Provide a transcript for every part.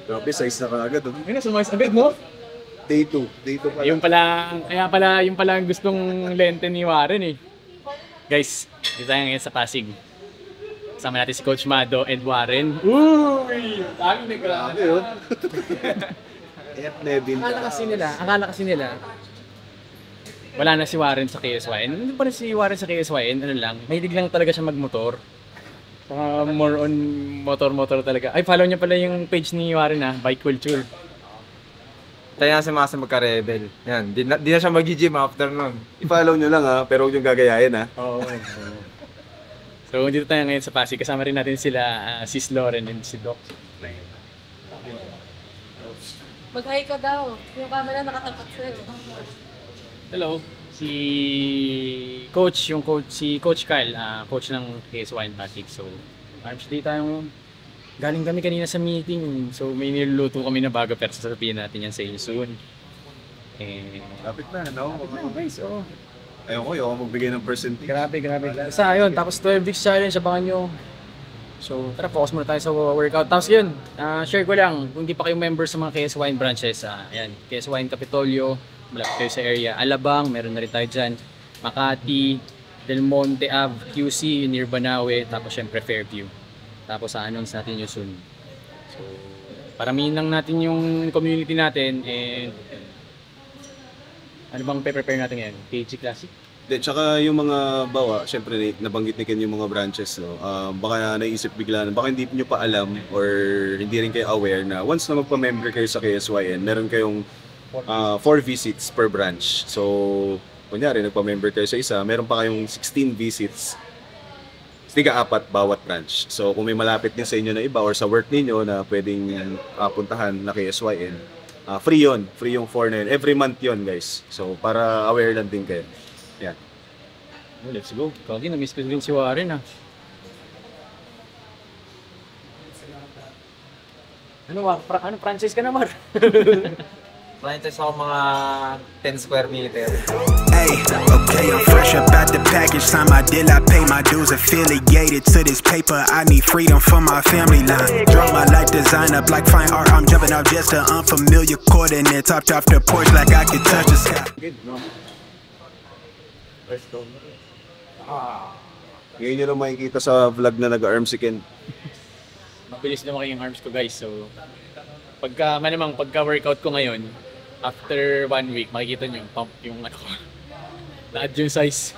Grabe, size na kaagad. Oh. Ayun na, sumayos agad, no? Day 2. Day 2 pala. Yung pala ang gustong lente ni Warren eh. Guys, dito tayo ngayon sa Pasig. Kasama natin si Coach Mado and Warren. Uy! Dami na grabe yun. Nevin. Akala kasi nila, wala na si Warren sa KSYN. Ano pa rin si Warren sa KSYN? Ano lang, mahilig lang talaga siya magmotor. More on motor-motor talaga. Ay, follow niya pala yung page ni Warren Bike Culture. Tayo na si Masa magka-rebel. Yan, di na siya mag-gym after nun. I-follow nyo lang pero huwag yung gagayahin Oo. So, dito tayo ngayon sa Pasig. Kasama rin natin sila, Sis Lauren and si Doc. Mag-hi ka daw. Yung camera nakatapat sa'yo. Hello. Si Coach Kyle, coach ng KSYN Pasig. So, actually tayo galing kami kanina sa meeting. So, may niluluto kami na bago pero sasabihin natin yan sa inyo soon. Lapit na, no? Guys, oh. Ayoko magbigay ng percentage. Grabe. Basta ayun, tapos 12 weeks challenge, abangan nyo. So, tara, focus muna tayo sa workout. Tapos yun, share ko lang, kung hindi pa kayo member sa mga KSYN branches, ayan, KSYN Capitolio, malapit kayo sa area. Alabang, meron na rin tayo dyan. Makati, Del Monte Ave, QC, near Banawe, tapos syempre Fairview. Tapos announce natin yung soon. So, paramihin lang natin yung community natin and ano bang prepare natin ngayon? KG Classic? Tsaka yung mga bawa, syempre nabanggit ni Ken yung mga branches, no? Baka naisip bigla na, baka hindi nyo pa alam or hindi rin kayo aware na once na magpa-member kayo sa KSYN, meron kayong 4 visits per branch. So, kunyari, nagpa-member kayo sa isa, meron pa kayong 16 visits, 4 bawat branch. So, kung may malapit din sa inyo na iba or sa work ninyo na pwedeng puntahan na KSYN, free yun. Free yung 4 na yun. Every month yun, guys. So, para aware lang din kayo. Yan. Oh, let's go. Kagi, na-miss ko din si Warren Ano franchise ka na, Mar? Franchise ako mga 10 square meter. Hey, okay, I'm fresh up out the package. Sign my deal, I pay my dues. Affiliated to this paper, I need freedom from my family line. Draw my life design up like fine art. I'm jumping off just an unfamiliar coordinates. Hopped off the porch like I could touch the sky. Ngayon nyo lang makikita sa vlog na nag-arm si Ken. Mabilis na yung arms ko, guys. So, pagka-workout ko ngayon, after 1 week, makikita nyo yung pump yung ano ko. Na-add yung size.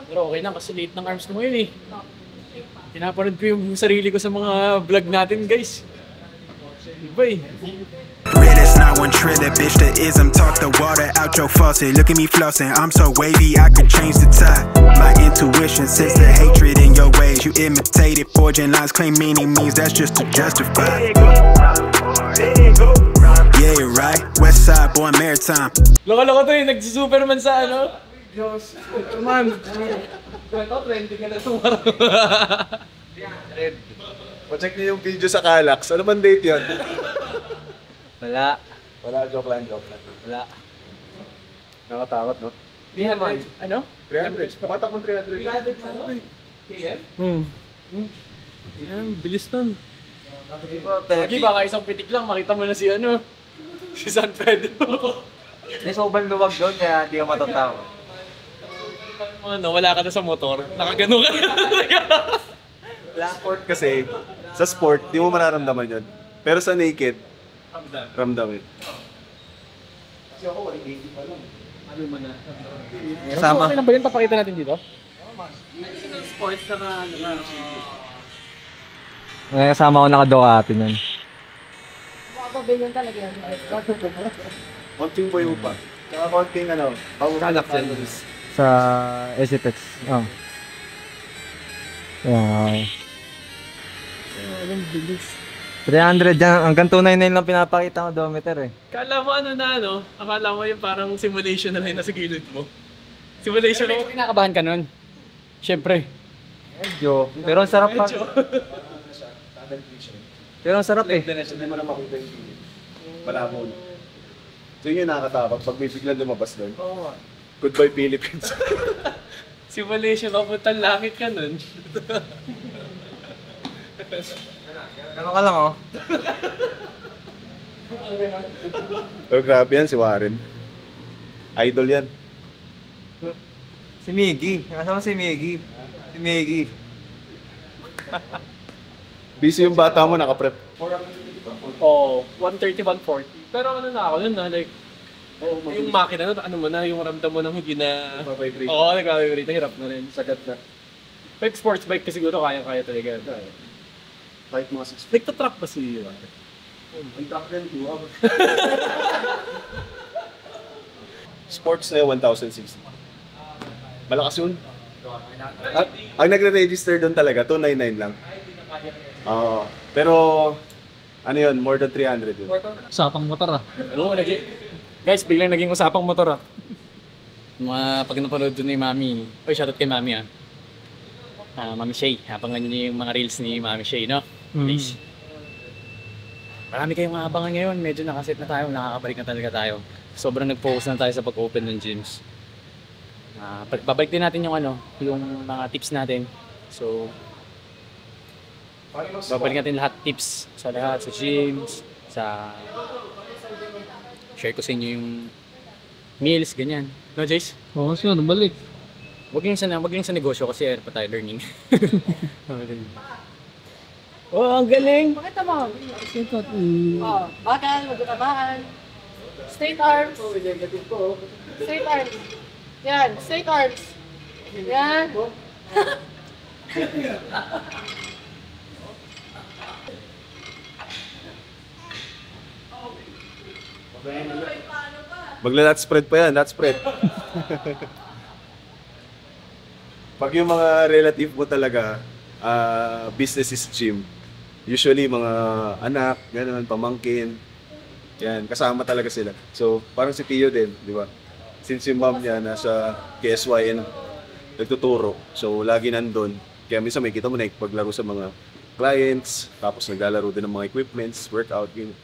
Pero okay lang kasi late ng arms ko ngayon Pinapanood ko yung sarili ko sa mga vlog natin, guys. Iba Realest, not one trailer, bitch. The ism talk the water out your faucet. Look at me flossing, I'm so wavy, I could change the tide. My intuition sense the hatred in your ways. You imitated forging lines, claim meaning means that's just to justify. Yeah, right. West side, boy, maritime. Loko-loko to nagsi-superman sa ano? Diyos, Superman. 20 ka na tumara. Pa-check niyo yung video sa Calax. Ano man date yun? Wala. Joke lang. Wala. Nakatakot, no? 300. Ano? 300. Patak mo 300. 300 ano? KM? Yan, bilis nun. Lagi baka isang pitik lang, makita mo na si ano. Si San Pedro. May sobrang luwag doon kaya hindi ka matatawa. Wala ka na sa motor, nakagano ka na. Sport kasi, sa sport, di mo mararamdaman yun. Pero sa naked, ramdamin. Kasi ako, 180 pa lang. Ano mo na? Kasama. Okay lang ba yun? Papakita natin dito? Sports na Kasama ko naka-Ducati nun. Makapabilyan talaga yan. Konting boy pa. Saka konting Kalak sa SFX. Oh. Wow. Anong bilis. 300 yan. Hanggang 299 lang pinapakita ng odometer Kala mo akala mo yung parang simulation na lang nasa gilid mo. Simulation ako. Kinakabahan ka nun? Siyempre. Medyo. Pero ang sarap pa. Pero ang sarap Hindi mo na makita yung pilit. Malabo. So yun yung nakakatakot pag may biglang lumabas doon. Oo. Goodbye Philippines. Simulation, papuntang langit ka nun. Ganun ka lang, oh. Pero grabe yan si Warren. Idol yan. Si Miggy. Nasaan si Miggy? Si Miggy. Busy yung bata mo, naka-prep. Oo, 130, 140. Pero ano na ako nun na, like, yung makina, ano mo na, yung ramdam mo nang hindi na... Oo, nag-vibrate, hirap na rin, sagat na. Like sports bike kasi siguro kaya-kaya talaga. Kahit mga 6 Nagtatrack ba si... Ang truck din, 2 hours. Sports na yung 1,060. Malakas yun. Ang nagre-register doon talaga, 299 lang. Oo. Pero, ano yun, more than 300 yun. Usapang motor ah. Ano, guys, biglang naging usapang motor ah. Mga pag napanood doon ni Mami, shoutout kay Mami ah. Mami Shay, abangan niyo yung mga reels ni Mami Shay, no? Please. Marami kayong abangan ngayon, medyo nakaset na tayo, nakakabalik na talaga tayo. Sobrang nag-focus na tayo sa pag-open ng gyms. Babalik din natin yung yung mga tips natin. So, babalik natin lahat tips sa lahat, sa gyms, sa... Share ko sa inyo yung meals, ganyan. No, Jace? Oo, sure, balik. Wag yung sa negosyo kasi pa tayo learning. Oh, ang galing! Pakita mo. Oh, bakal, magkatamaan. Straight arms. Straight arms. Yan, straight arms. Yan. Magla-lat spread pa yan, lat spread. Pag yung mga relative mo talaga, business is gym. Usually mga anak, gano'n, pamangkin. Yan, kasama talaga sila. So, parang si Tio din, di ba? Since yung mom niya nasa KSYN, nagtuturo. So, lagi nandun. Kaya minsan may kita mo na paglaro sa mga clients, tapos naglalaro din ng mga equipments, workout, yun.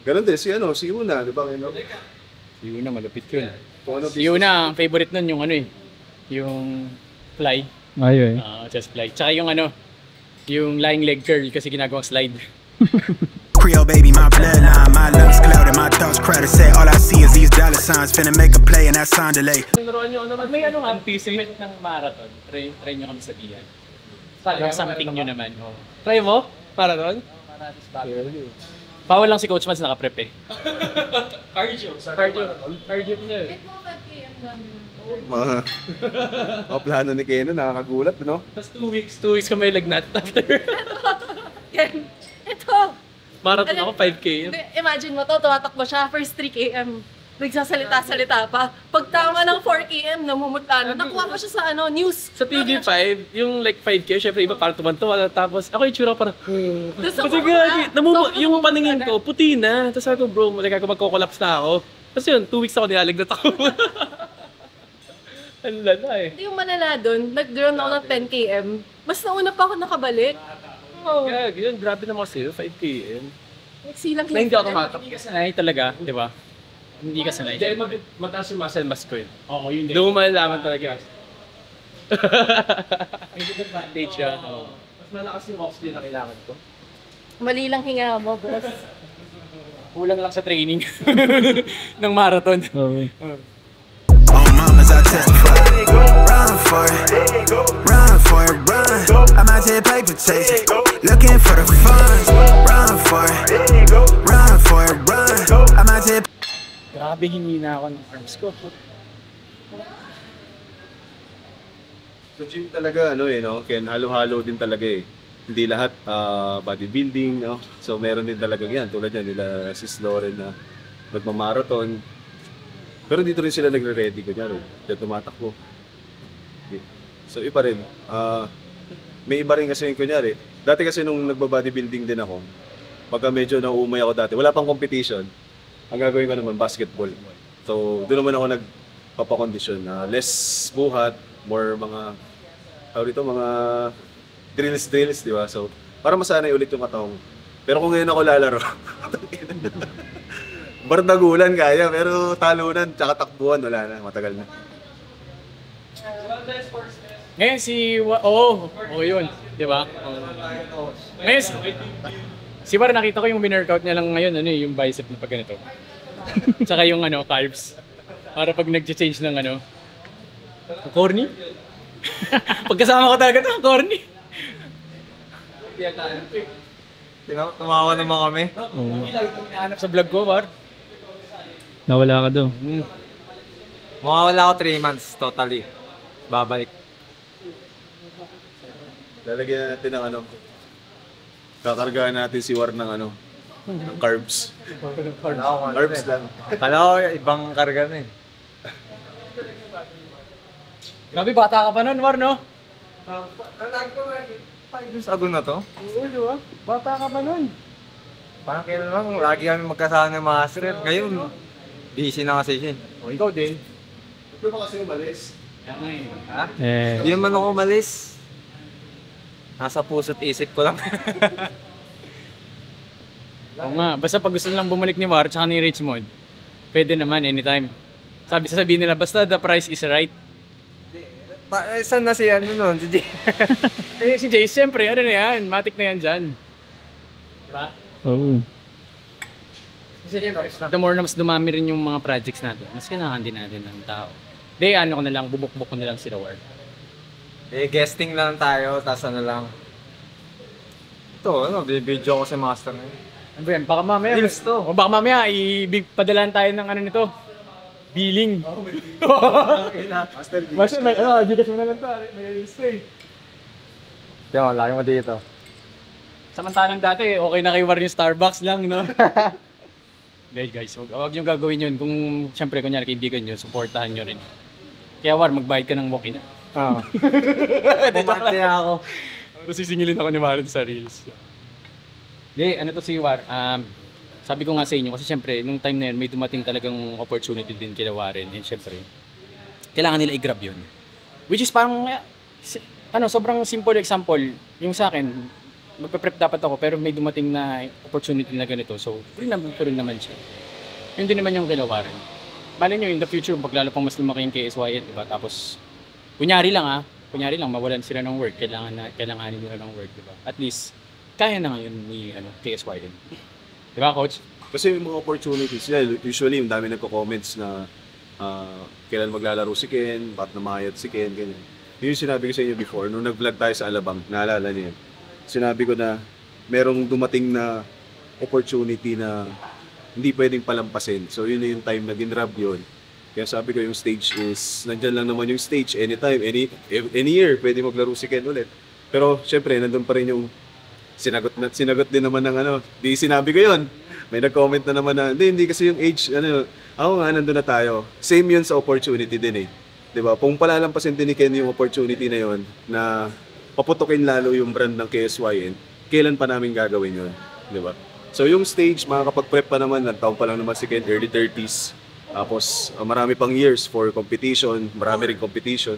Ganun din, si Una, di ba? Si Yuna, malupit yun. Kung ano, Si Yuna, ang favorite nun yung yung fly. Ay. Just fly. Tsaka yung yung lying leg curl kasi ginagawang slide. Creole baby, my bloodline, my lungs clouded, my thoughts crowded. Say all I see is these dollar signs, finna make a play and that sound delay. Naroon nyo, Pag may anticipate ng marathon, try nyo kami sabihan. Parang something nyo naman. Try mo? Marathon? Bawal lang si Coach Mads naka-prep eh. Cardio niya eh. Ito 5 km lang. mga plano ni Keno, nakakagulat, no? Tapos 2 weeks ka may lagnat after. Yan. Ito. Marathon ako 5K. Hindi, imagine mo to, tumatakbo siya, first 3 km. Nagsasalita-salita pa. Pag tama ng 4 km, namumutla na. Nakuha pa siya sa news. Sa TV5, yung like 5K, syempre iba parang tumantuwa. Tapos ako yung tsura parang, Tapos kasi ako, yung paningin ko, puti na. Tapos sabi ko, bro, like ako magko-collapse na ako. Tapos yun, 2 weeks ako nilalagnat ako. Ang lala eh. Hindi yung malala doon, nag-drone ako ng 10 km. Mas nauna pa ako nakabalik. Oh. Yeah, yun, grabe naman kasi 5K. Nagsilang Na hindi ako tumatak. Hindi ka sanay talaga, di ba? Hindi ka sanay. Dahil mataas yung muscle mass ko yun. Oo, yun din. Doon mo malalaman talaga. May good advantage yan. Mas malakas yung oxygen na kailangan ko. Mali lang hinga mo, boss. Kulang lang sa training ng marathon. Okay. On mamas, I testify. Run for it, run for it, run. I'm out here paper chasing, looking for the funds. Run for it, run for it, run. I'm out here. Grabe, hinina ako ng arms ko. So gym talaga, Ken, halo-halo din talaga eh. Hindi lahat bodybuilding, no? So meron din talaga yan, tulad yan nila Sis Lauren na nagmamarathon. Pero dito rin sila nagre-ready, kunyari, dito tumatakbo. Okay. So iba rin. May iba rin kasi yung kunyari. Dati kasi nung nagba-bodybuilding din ako, pagka medyo nauumay ako dati, wala pang competition. Ang gagawin ko naman, basketball. So, doon naman ako nagpapakondisyon na less buhat, more mga, mga drills, di ba? So, para masanay ulit yung katawang. Pero kung ngayon ako lalaro, bardagulan kaya, pero talunan, tsaka takbuhan, wala na, matagal na. Ngayon yun. Di ba? Ngayon, si War nakita ko yung winnerkout niya lang ngayon, ano yung bicep na pag ganito. Tsaka yung carbs. Para pag nag-change ng corny. Pagkasama ko talaga ito, corny. Tumawa naman kami. Hanap sa vlog ko, War. Nawala ka daw. Mawawala ako 3 months totally. Babalik. Lalagyan natin ng kakargahan natin si War ng ng carbs. Carbs lang. Kala ko ibang karga na eh. Grabe, bata ka pa nun, War, no? 5 years ago na to. Oo, di ba? Bata ka pa nun. Parang kailan lang, lagi kami magkasama ng master. Ngayon, busy na kasi siya. O, ikaw din. Ito pa kasi umalis. Ha? Eh, Hindi naman ako umalis. Nasa puso't isip ko lang. Oo nga, basta pag gusto nilang bumalik ni War tsaka ni Richmond, pwede naman anytime. Sabihin nila, basta the price is right. Saan na si nun? Si Jay? Si Jay, siyempre, ano na yan, matik na yan dyan. Diba? oo. The more na mas dumami rin yung mga projects natin, mas kailangan din natin ng tao. Di, ko na lang, bubuk-buk ko na lang sila War. Guesting lang tayo, tas lang. Ito, bibidyo ko si master na yun. Ano ba yan? Baka mamaya, Reels to. o baka mamaya, padalan tayo ng nito, billing. Master G. Basta may, Gcash mo na lang tayo, may stay. Diyan, lagi mo dito. Samantalang dati, okay na kay War yung Starbucks lang, no? Guys, huwag yung gagawin yun. Kung, syempre, kunyari, kaibigan nyo, supportahan nyo rin. Kaya War, magbayad ka ng walk-in. Oo. Pumante ako. Tapos sisingilin ako ni War sa Reels. Hindi, to si War, sabi ko nga sa inyo, kasi syempre, nung time na yun, may dumating talagang opportunity din kila Warren. And syempre, kailangan nila i-grab yun. Which is parang, sobrang simple example. Yung sa akin, magpe-prep dapat ako, pero may dumating na opportunity na ganito. So, rin naman siya. Yun din naman yung kila Warren. Malay nyo, in the future, paglalo pang mas lumaki yung KSYN, diba? Tapos, kunyari lang, mawalan sila ng work. Kailanganin nila ng work, diba? At least, kaya na ngayon ni KSYN. Diba, Coach? Kasi yung mga opportunities, usually yung dami nagko-comments na kailan maglalaro si Ken, bakit namayat si Ken, ganyan. Yun yung sinabi ko sa inyo before, nung nag-vlog tayo sa Alabang, naalala niyo yun. Sinabi ko na merong dumating na opportunity na hindi pwedeng palampasin. So yun na yung time na ginrab yun. Kaya sabi ko yung stage is, nandyan lang naman yung stage, anytime, any year, pwede maglaro si Ken ulit. Pero syempre, nandun pa rin yung sinagot din naman ng di sinabi ko yun. May nag-comment na naman na, hindi kasi yung age, ako nga, nandun na tayo. Same yun sa opportunity din eh. Diba? Kung palalampasin din ni Ken yung opportunity na yun, na paputukin lalo yung brand ng KSYN, kailan pa namin gagawin yun? Diba? So yung stage, makakapag-prep pa naman, nagtaon pa lang naman si Ken, early 30s. Tapos marami pang years for competition, marami rin competition.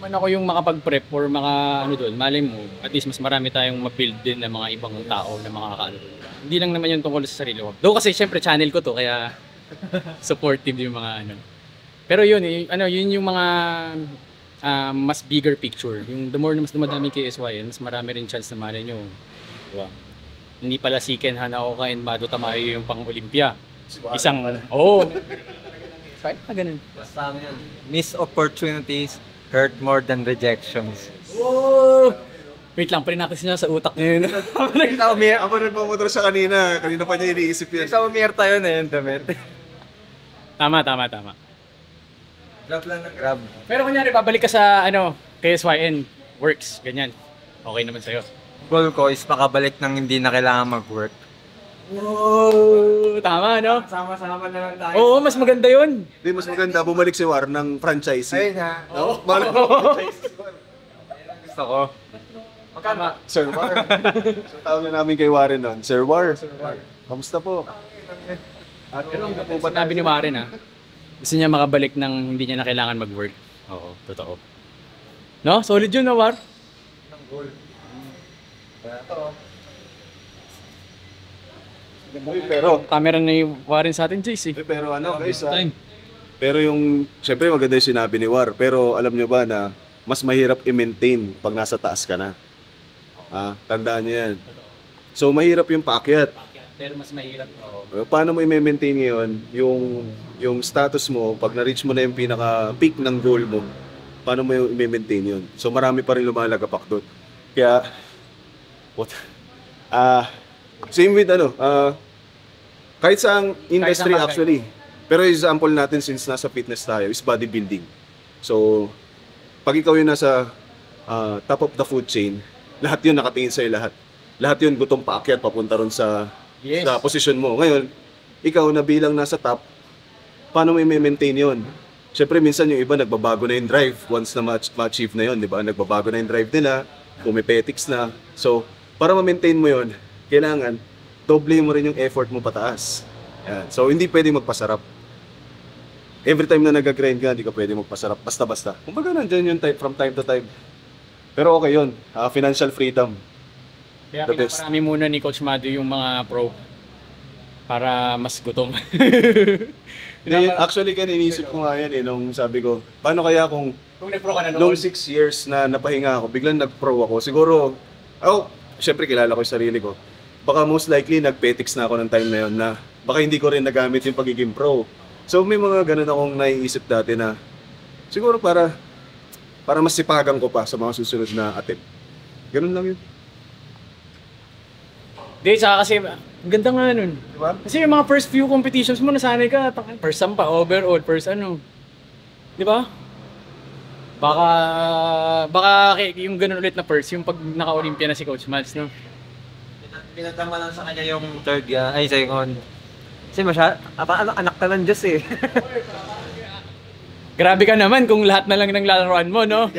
Man ako yung makapag-prep or doon, malay mo, at least mas marami tayong ma-build din ng mga ibang tao na makakaano doon. Hindi lang naman yung tungkol sa sarili ko. Though kasi syempre channel ko to, kaya supportive yung mga Pero yun, yun yung mga mas bigger picture. Yung the more na mas dumadami KSYN, mas marami rin chance na malay nyo. Diba? Hindi pala si Ken Hanaoka and Mado Tamayo yung pang-Olympia. Isang, Sorry, ganun. Basta yan. Missed opportunities hurt more than rejections. Whoa! Wait lang, prinakis niya sa utak niya yun. Ako nagpamotor siya kanina pa niya iniisip yan. Sa umierta yun yung damit. Tama. Grab lang ng grab. Pero kunyari, babalik ka sa, KSYN, works, ganyan. Okay naman sa'yo. Goal ko is makabalik nang hindi na kailangan mag-work. Wow! Tama, no? Sama-sama na lang tayo. Oo, mas maganda yun. Hindi, mas maganda bumalik si War ng franchisee. Ayun ha. Balik Gusto ko. Tama. Sir War. So tawag na namin kay Warren nun. Sir War. Kamusta po? Pero sinabi ni Warren, gusto niya makabalik nang hindi niya na kailangan mag-work. Oo, totoo. No? Solid yun, no, War? Pero Camera na yung Warren sa atin, Jace, pero guys, pero yung syempre maganda yung sinabi ni War, pero alam nyo ba na mas mahirap i-maintain pag nasa taas ka na. Tandaan niyo yan. So, mahirap yung paakyat. Pero mas mahirap. Paano mo i-maintain ngayon yung status mo pag na-reach mo na yung pinaka-peak ng goal mo? Paano mo i-maintain yun? So, marami pa rin lumalagapak doon. Kaya, same with kahit sa industry bagay. actually. Pero example natin since nasa fitness tayo is bodybuilding. So, pag ikaw yung nasa top of the food chain, lahat yun nakatingin sa'yo lahat. Lahat yun gutom paakyat papunta ron sa posisyon mo. Ngayon, ikaw na bilang nasa top, paano mo i-maintain yun? Siyempre, minsan yung iba nagbabago na yung drive once na ma-achieve na yun, di ba? Nagbabago na yung drive nila, pumipetics na. So, para ma-maintain mo yun, kailangan doble mo rin yung effort mo pataas. Yan. So, hindi pwedeng magpasarap. Every time na nag-grind ka, hindi ka pwedeng magpasarap. Basta-basta. Kumbaga nandyan yung from time to time. Pero okay yun. Financial freedom. Kaya The best. pinaparami muna ni Coach Mado yung mga pro para mas gutom. Actually, iniisip ko nga yan nung sabi ko, paano kaya kung Kung nag-pro ka na nung 6 years na napahinga ako, biglang nag-pro ako, siguro, syempre kilala ko yung sarili ko. Baka most likely nag-petics na ako ng time na yun na baka hindi ko rin nagamit yung pagiging pro. So may mga ganun akong naiisip dati na siguro para mas sipagan ko pa sa mga susunod na attempt. Ganun lang yun. Hindi, saka kasi, ang ganda nga nun. Diba? Kasi yung mga first few competitions mo, nasanay ka, first sampa, overall, first ano. Di ba? Baka yung ganun ulit na first, yung pag naka-Olympia na si Coach Mads, no? Pinatama lang sa kanya yung second. Kasi anak ka ng Diyos eh. Grabe ka naman kung lahat na lang ng lalaroan mo, no?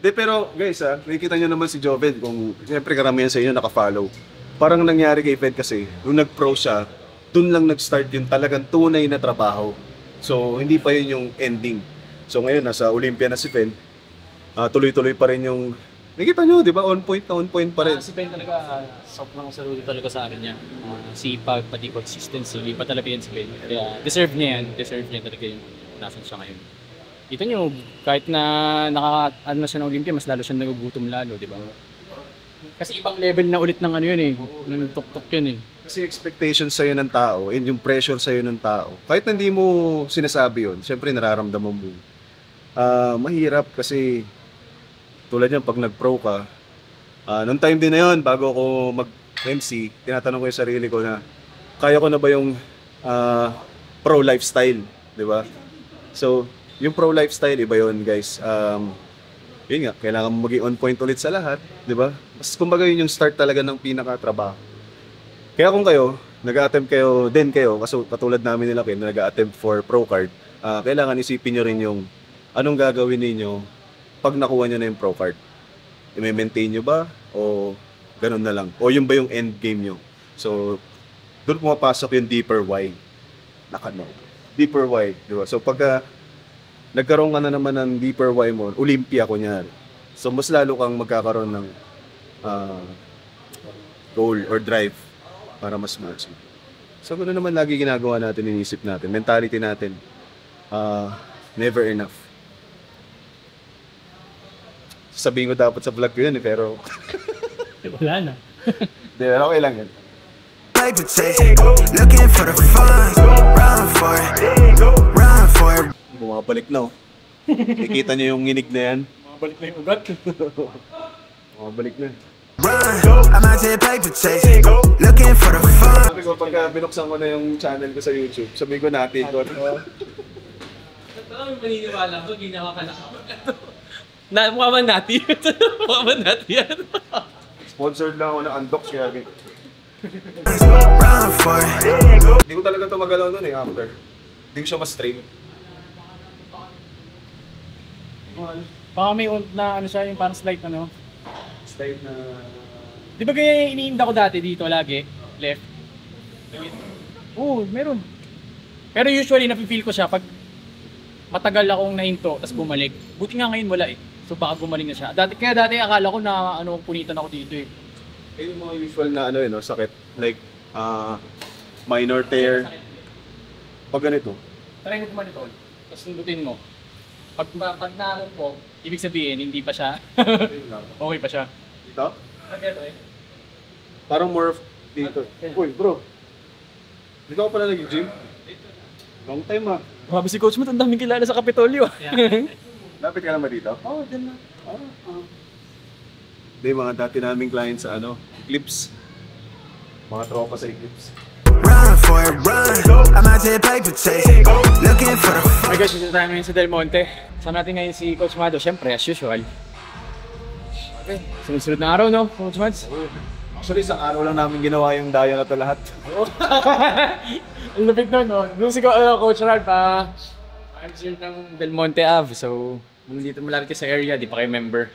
Pero guys nakikita nyo naman si Joven kung siyempre karamihan sa inyo naka-follow. Parang nangyari kay Fed kasi, nung nag-pro siya, dun lang nag-start yung talagang tunay na trabaho. So, hindi pa yun yung ending. So, ngayon, nasa Olympia na si Fed, tuloy-tuloy pa rin yung, nakikita nyo, di ba? On point pa rin. Si Ben talaga, sobrang saludo talaga sa akin niya. Sipag, pati consistency, iba talaga yan si Ben. Kaya deserve niya talaga yung nasan siya ngayon. Ito nyo, kahit na na siya ng Olympia, mas lalo siya nagugutom lalo, di ba? Kasi ibang level na ulit ng ano yun eh, ng tuk-tuk yun eh. Kasi expectations sa'yo ng tao, and yung pressure sa'yo ng tao, kahit hindi mo sinasabi yun, syempre nararamdaman mo. Mahirap kasi tulad yan, pag nag-pro ka, nung time din na yun, bago ako mag-MC, tinatanong ko yung sarili ko na, kaya ko na ba yung pro lifestyle, di ba? So, yung pro lifestyle, iba yun guys. Yun nga, kailangan mo maging on point ulit sa lahat, di ba? Mas kumbaga yun yung start talaga ng pinaka-trabaho. Kaya kung kayo, nag-a-attempt kayo, kasi katulad namin nila kayo, nag-a-attempt for pro card, kailangan isipin nyo rin yung anong gagawin ninyo pag nakuha nyo na yung pro card. I-maintain nyo ba? O ganun na lang? O yun ba yung end game nyo? So, doon pumapasok yung deeper why. Deeper why, di ba? So, pagka nagkaroon ka na naman ng deeper why mo, Olympia kunyari. So, mas lalo kang magkakaroon ng goal or drive para mas ma-achieve. So, ganoon naman lagi ginagawa natin, inisip natin. Mentality natin, never enough. Sabihin ko dapat sa vlog ko yun pero Wala na. Hindi, okay lang yun. Paper chase, looking for the fun, run for it. Bumabalik na oh. Kikita niyo yung nginig na yan. Mabalik na yung ugat. Bumabalik na. Run, I'm out here paper chase, looking for the fun. Sabi ko, pagka binuksan ko na yung channel ko sa YouTube, sabi ko natin ko. Parang maniniwala ko, ginawa ka na. Mukha man natin. Mukha man natin yan. Sponsored lang ako ng Undox kaya Run for it. hindi ko talaga tumagalaw nun eh after. Hindi ko siya ma-stream. Baka may na ano siya, yung parang slight ano. Slide na... Di ba kaya iniinda ko dati dito lagi? Left? Oo, meron. Pero usually nafe-feel ko siya pag matagal akong nahinto tapos bumalik. Buti nga ngayon wala eh. So baka gumaling na siya. Kaya dati akala ko na punitan ako dito eh. Yung mga usual na sakit. Like, minor tear. Pag ganito. Try mo kumanitol. Tapos sundutin mo. Pag naroon po, ibig sabihin hindi pa siya. Okay pa siya. Dito? Parang more of dito. Uy, bro. Hindi ka pala nag-gym? Long time ah. Grabe si Coach Matt, ang daming kilala sa Kapitolyo. Lapit ka naman dito? Oo, dyan na. Hindi, mga dati naming clients sa Eclipse. Mga tropa sa Eclipse. Run for it, run. I'm out to play potato. Looking for the Hey guys, dito tayo ngayon sa Del Monte. Kasama natin ngayon si Coach Mado, syempre as usual. Okay, sunod-sunod na araw no, Coach Mads? Actually, isang araw lang namin ginawa yung daya na to lahat. Ang lupit nun, no? Doon si Coach Ralph, manager ng Del Monte Ave. So, nandito malapit kayo sa area, di pa kayo member.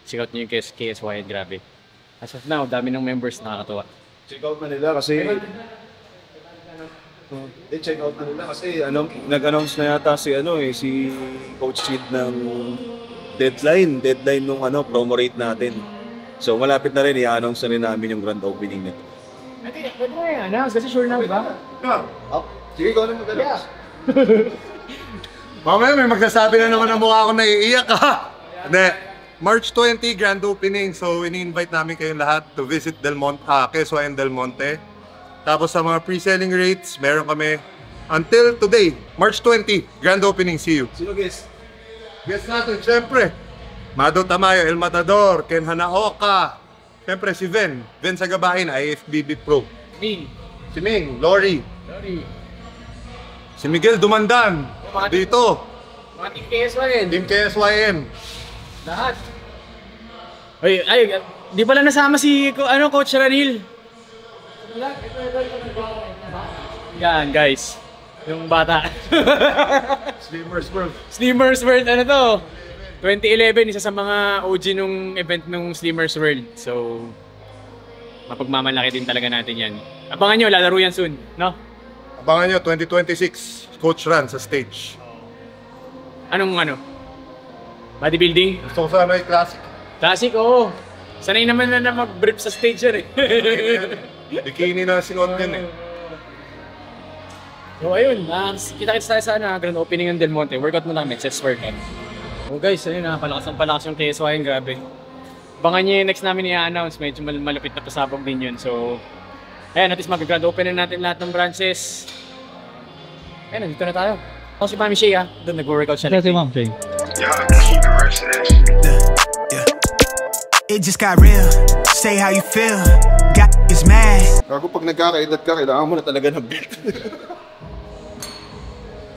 Check out nyo yung KSY, grabe. As of now, dami ng members, nakakatuwa. Check out na nila kasi... check out na nila kasi nag-announce na yata si si Coach Sid ng deadline nung promo rate natin. So malapit na rin i-announce na rin namin yung grand opening nito. Pwede na i-announce kasi sure na, ba? Sige, ikaw na mag-announce. Mamaya may magsasabi na naman ang mukha ko naiiyak ha. Hindi. March 20, grand opening. So ini-invite namin kayong lahat to visit KSYN Del Monte. Tapos sa mga pre-selling rates, meron kami until today, March 20, grand opening. See you. Sino guest? Guest natin, syempre. Mado Tamayo, El Matador, Ken Hanaoka. Syempre si Ven Sagabain, IFBB Pro. Si Ming, Lori. Si Miguel Dumandan, dito. Mga Team KSYN. Team KSYN. Lahat. Ay, di pala nasama si Coach Ranil. Yan guys, yung bata. Slimmers World, ano to? 2011, isa sa mga OG nung event nung Slimmers World. So, mapagmamalaki din talaga natin yan. Abangan nyo, lalaro yan soon, no? Abangan nyo, 2026, Coach Ran sa stage. Anong bodybuilding? Gusto ko sana yung classic. Classic, oo. Sanay naman na mag-brief sa stage yan eh. Bikini na sinuot din eh. So ayun, kita-kits tayo sa grand opening ng Del Monte. Workout muna kami, chest workout. Oh guys, ayun palakas yung KSYN, grabe. Abangan nyo yung next namin i-announce, medyo malupit na pasabog din yun. So, ayan, at least mag-grand open na natin lahat ng branches. Ayan, nandito na tayo. Ako si Mami Shea, doon nag-workout siya. Si Ma'am Shea. It just got real. Say how you feel. Got is mad. Bago pag nagkakaedad ka, kailangan mo na talaga ng belt.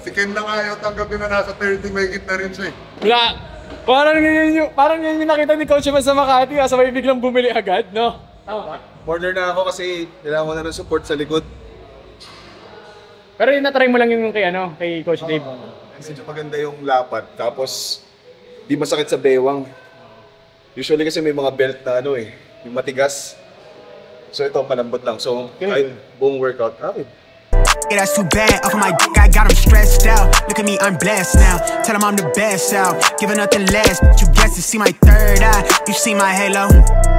Si Ken lang ayaw tanggapin na nasa 30, may higit na rin siya eh. Wala. Parang yun yung nakita ni Coach Evan sa Makati, sabay biglang bumili agad, no? Order na ako kasi kailangan ko na ng support sa likod. Pero yun, natry mo lang yung kay Coach Dave. Medyo maganda yung lapat, tapos di masakit sa bewang. Usually kasi may mga belt na yung matigas. So ito, malambot lang. So kahit buong workout, Yeah, that's too bad. Off of my dick, I got him stressed out. Look at me, I'm blessed now. Tell him I'm the best out. Giving nothing less, but you guess to see my third eye. You see my halo.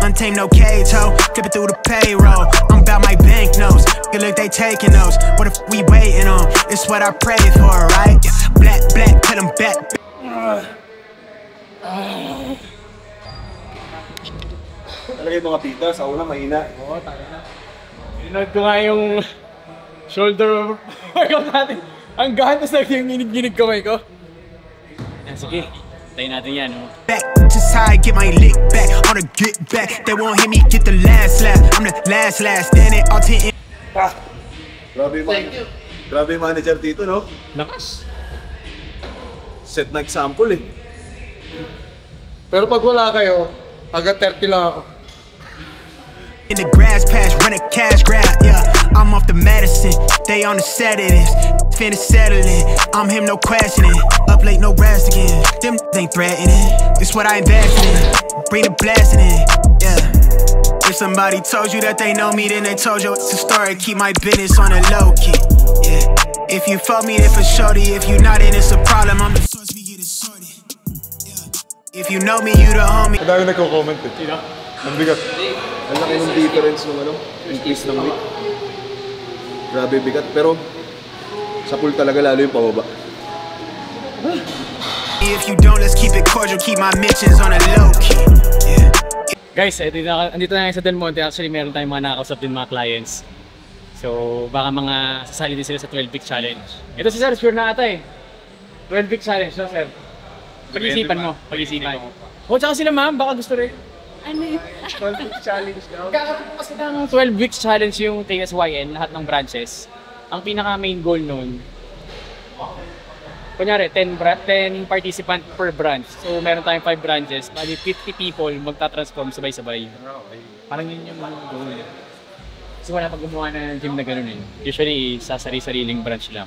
Untamed, no cage, ho. Flip it through the payroll. I'm about my banknotes. Good look, they taking those. What if we waiting on? It's what I prayed for, right? Black, put them back. talaga yung mga pita, sa una mahina. Oo, tayo na. Inod ko nga yung shoulder workout natin. Ang gahantas lang yung ginig kamay ko. Sige, tayo natin yan. Back, just how I get my lick back. On a get back, they won't hear me get the last laugh. I'm the last, then it all to Grabe yung manager dito, no? Lakas. Set na example eh. Pero pag wala kayo, agad 30 lang ako. in the grass patch, run a cash grab, yeah. I'm off the medicine, they on the sedatives. Finna settling, I'm him, no questioning. Up late, no rest again. Them ain't threatening. It's what I invested in. Bring the blessing in, yeah. If somebody told you that they know me, then they told you it's a story. Keep my business on a low key, yeah. If you fuck me, then for shorty. If you not, then it's a problem. I'm the source, we get it sorted, yeah. If you know me, you the homie. Ang dami nagko-comment eh. Sino? Ang bigat. Ang laki ng difference ng increase ng weight. Grabe bigat, pero sa pool talaga lalo yung pababa. If you don't, let's keep it cordial. Keep my mentions on a low key, yeah. Guys, andito na ngayon sa Del Monte. Actually, meron tayong mga nakakausap din mga clients. So, baka mga sasali din sila sa 12-week challenge. Ito si Sir, sure na ata eh. 12-week challenge, no, Sir? Pag-isipan mo, pag-isipan. O, tsaka sila ma'am, baka gusto rin. Ano yun? 12-week challenge daw. Kakatapo kasi ng 12-week challenge yung KSYN, lahat ng branches. Ang pinaka-main goal nun, kunyari, 10 participant per branch. So, meron tayong 5 branches. Bali, 50 people magta-transform sabay-sabay. Parang yun yung goal. So, wala pag gumawa ng gym na gano'n eh. Usually, sa sarili-sariling branch lang.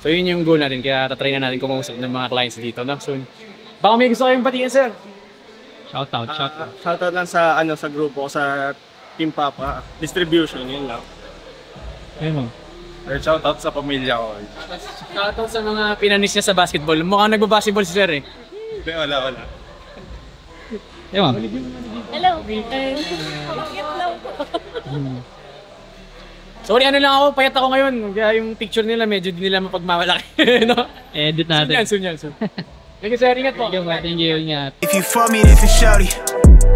So, yun yung goal natin. Kaya tatry na natin kumausap ng mga clients dito. No? So, baka may gusto kayong batiin, sir. Shoutout. Shoutout lang sa sa grupo ko sa Team Papa Distribution, yun lang. Ayun mo. Or shoutout sa pamilya ko. Shoutout sa mga pinanis niya sa basketball. Mukhang nagbabasketball si sir eh. Hindi, wala. Ayun mo. Hello. Bakit lang? Sorry, ano lang ako, payat ako ngayon. Kaya yung picture nila medyo di nila mapagmamalaki. No? Edit natin. Soon yan. Thank you, sir. Ingat po. Thank you, ingat. If you for me, then for shorty.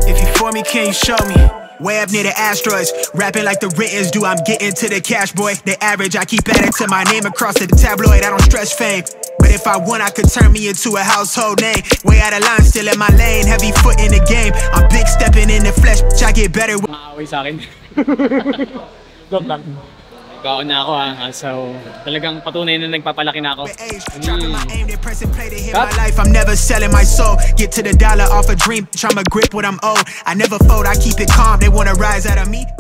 If you for me, can you show me? Way up near the asteroids, rapping like the writtens do. I'm getting to the cash, boy. The average, I keep adding to my name across the tabloid. I don't stress fame, but if I want, I could turn me into a household name. Way out of line, still in my lane. Heavy foot in the game. I'm big stepping in the flesh, bitch, I get better. Maaway sa akin. Joke lang. Baon na ako ha. So, talagang patunay na nagpapalaki na ako. Dropping my aim, they press and play to hit my life. I'm never selling my soul. Get to the dollar off a dream, bitch, I'ma grip what I'm owed. I never fold, I keep it calm. They wanna rise out of me.